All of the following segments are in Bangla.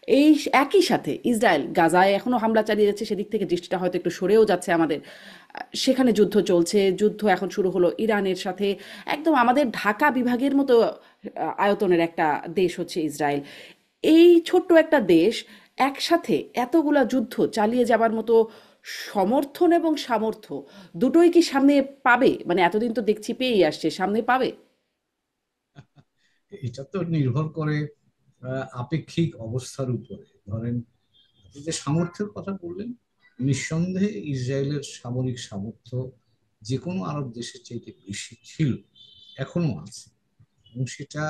এই একই সাথে ইসরায়েল গাজায় এখনো হামলা চালিয়ে যাচ্ছে, সেদিক থেকে দৃষ্টিটা হয়তো একটু সরেও যাচ্ছে আমাদের। সেখানে যুদ্ধ চলছে, যুদ্ধ এখন শুরু হলো ইরানের সাথে। একদম আমাদের ঢাকা বিভাগের মতো আয়তনের একটা দেশ হচ্ছে ইসরায়েল। এই ছোট্ট একটা দেশ একসাথে এতগুলা যুদ্ধ চালিয়ে যাবার মতো সমর্থন এবং সামর্থ্য দুটোই কি সামনে পাবে? মানে এতদিন তো দেখছি পেয়েই আসছে, সামনে পাবে? এটা তো নির্ভর করে আপেক্ষিক অবস্থার উপরে। ধরেন, আপনি যে সামর্থ্যের কথা বললেন, নিঃসন্দেহে ইসরায়েলের সামরিক সামর্থ্য যে কোনো আরব দেশের চাইতে বেশি ছিল, এখনো আছে, এবং সেটা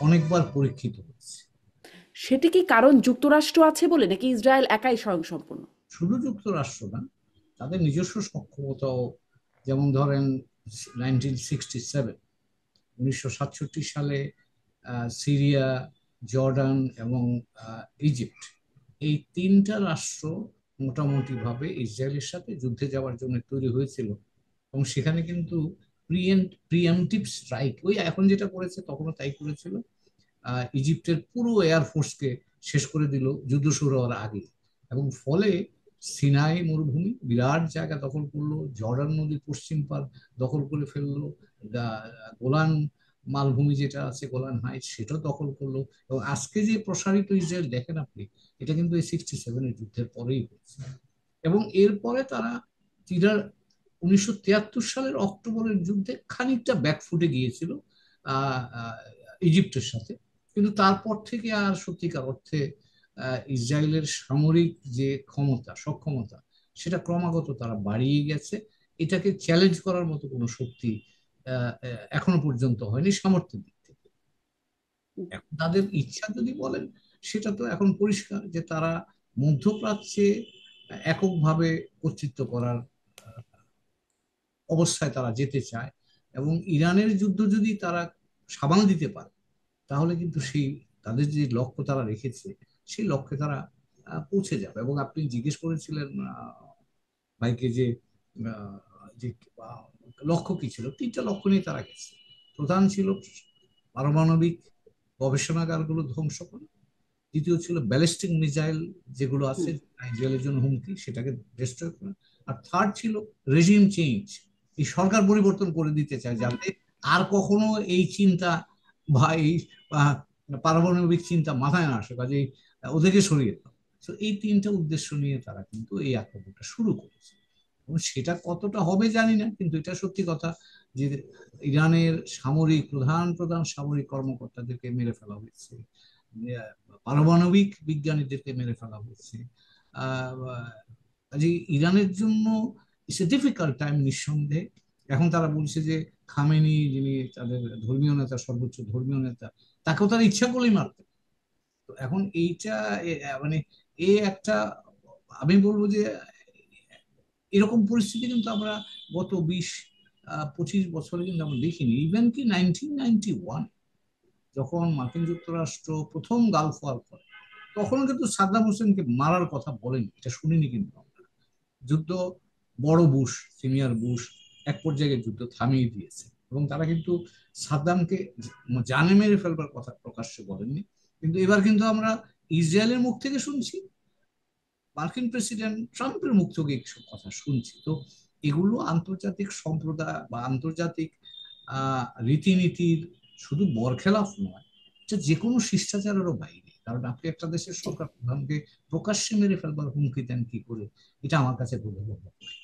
অনেকবার পরীক্ষিত হচ্ছে। সেটি কি কারণ যুক্তরাষ্ট্র আছে বলে, নাকি ইসরায়েল একাই স্বয়ংসম্পূর্ণ? শুধু যুক্তরাষ্ট্র না, তাদের নিজস্ব সক্ষমতাও। যেমন ধরেন, 1967, 1967 সালে সিরিয়া, জর্ডান এবং ইজিপ্ট, এই তিনটা রাষ্ট্র মোটামুটি ভাবে ইসরায়েলের সাথে যুদ্ধে যাওয়ার জন্য তৈরি হয়েছিল। এবং সেখানে কিন্তু প্রিএমটিভ স্ট্রাইক, ওই এখন যেটা করেছে তখনও তাই করেছিল। ইজিপ্টের পুরো এয়ারফোর্সকে শেষ করে দিল যুদ্ধ শুরু হওয়ার আগে। এবং ফলে সিনাই মরুভূমি বিরাট জায়গা দখল করলো, জর্ডান নদীর পশ্চিম পার দখল করে ফেললো, গোলান মালভূমি যেটা আছে, গোলান হাইটস, সেটাও দখল করলো। এবং আজকে যে প্রসারিত ইসরায়েল দেখেন আপনি, এটা কিন্তু এই 67-এর যুদ্ধের পরেই হয়েছে। এবং এরপরে তারা চিরা 1973 সালের অক্টোবরের যুদ্ধে খানিকটা ব্যাকফুটে গিয়েছিল আহ আহ, ইজিপ্টের সাথে। কিন্তু তারপর থেকে আর সত্যিকার অর্থে ইসরায়েলের সামরিক যে ক্ষমতা, সক্ষমতা, সেটা ক্রমাগত তারা বাড়িয়ে গেছে। এটাকে চ্যালেঞ্জ করার মতো কোনো শক্তি এখনো পর্যন্ত হয়নি সামর্থ্যের দিক থেকে। এখন তাদের ইচ্ছা যদি বলেন, সেটা তো এখন পরিষ্কার যে তারা মধ্যপ্রাচ্যে এককভাবে কর্তৃত্ব করার অবস্থায় তারা যেতে চায়। এবং ইরানের যুদ্ধ যদি তারা সামাল দিতে পারে, তাহলে কিন্তু সেই তাদের যে লক্ষ্য তারা রেখেছে, সেই লক্ষ্যে তারা পৌঁছে যাবে। এবং আপনি জিজ্ঞেস করেছিলেন ভাইকে যে আহ, যে আহ, লক্ষ্য কি ছিল, তিনটা লক্ষ্য নিয়ে তারা গেছে। প্রধান ছিল পারমাণবিক গবেষণাগারগুলো ধ্বংস করা। দ্বিতীয় ছিল ব্যালিস্টিক মিসাইল যেগুলো আছে হুম। ইসরায়েলের জন্য হুমকি, সেটাকে ডিস্ট্রয় করা। আর থার্ড ছিল রেজিম চেঞ্জ, এই সরকার পরিবর্তন করে দিতে চায় যাতে আর কখনো এই চিন্তা বা এই আহ, পারমাণবিক চিন্তা মাথায় না আসে, কাজে ওদেরকে সরিয়ে দাও। তো এই তিনটা উদ্দেশ্য নিয়ে তারা কিন্তু এই আক্রমণটা শুরু করেছে। এবং সেটা কতটা হবে জানি না, কিন্তু এটা সত্যি কথা যে ইরানের প্রধান প্রধান সামরিক কর্মকর্তাদেরকে মেরে ফেলা হয়েছে, পারমাণবিক বিজ্ঞানীদেরকে মেরে ফেলা হয়েছে। আহ, কাজে ইরানের জন্য ইটস এ ডিফিকাল্ট টাইম নিঃসন্দেহে। এখন তারা বলছে যে খামেনি, যিনি তাদের ধর্মীয় নেতা, সর্বোচ্চ ধর্মীয় নেতা, তাকেও তারা ইচ্ছা করলেই মারতে। তো এখন এইটা মানে একটা, আমি বলবো যে এরকম পরিস্থিতি কিন্তু আমরা গত 20-25 বছরে কিন্তু আমরা দেখিনি। ইভেন কি 1991, যখন মার্কিন যুক্তরাষ্ট্র প্রথম গালফ ওয়ার করে, তখন কিন্তু সাদ্দাম হোসেনকে মারার কথা বলেনি, এটা শুনিনি কিন্তু আমরা। যুদ্ধ, বড় বুশ, সিনিয়র বুশ এক পর্যায়ে যুদ্ধ থামিয়ে দিয়েছে, এবং তারা কিন্তু সাদ্দামকে জানে মেরে ফেলবার কথা প্রকাশ্যে বলেননি। কিন্তু এবার কিন্তু আমরা ইসরায়েলের মুখ থেকে শুনছি, মার্কিন প্রেসিডেন্ট ট্রাম্পের মুখ থেকে এইসব কথা শুনছি। তো এগুলো আন্তর্জাতিক সম্প্রদায় বা আন্তর্জাতিক রীতিনীতির শুধু বরখেলাপ নয়, এটা যে কোনো শিষ্টাচারেরও বাইরে। কারণ আপনি একটা দেশের জি। সরকার প্রধানকে প্রকাশ্যে মেরে ফেলবার হুমকি দেন কি করে, এটা আমার কাছে বোধগম্য নয়।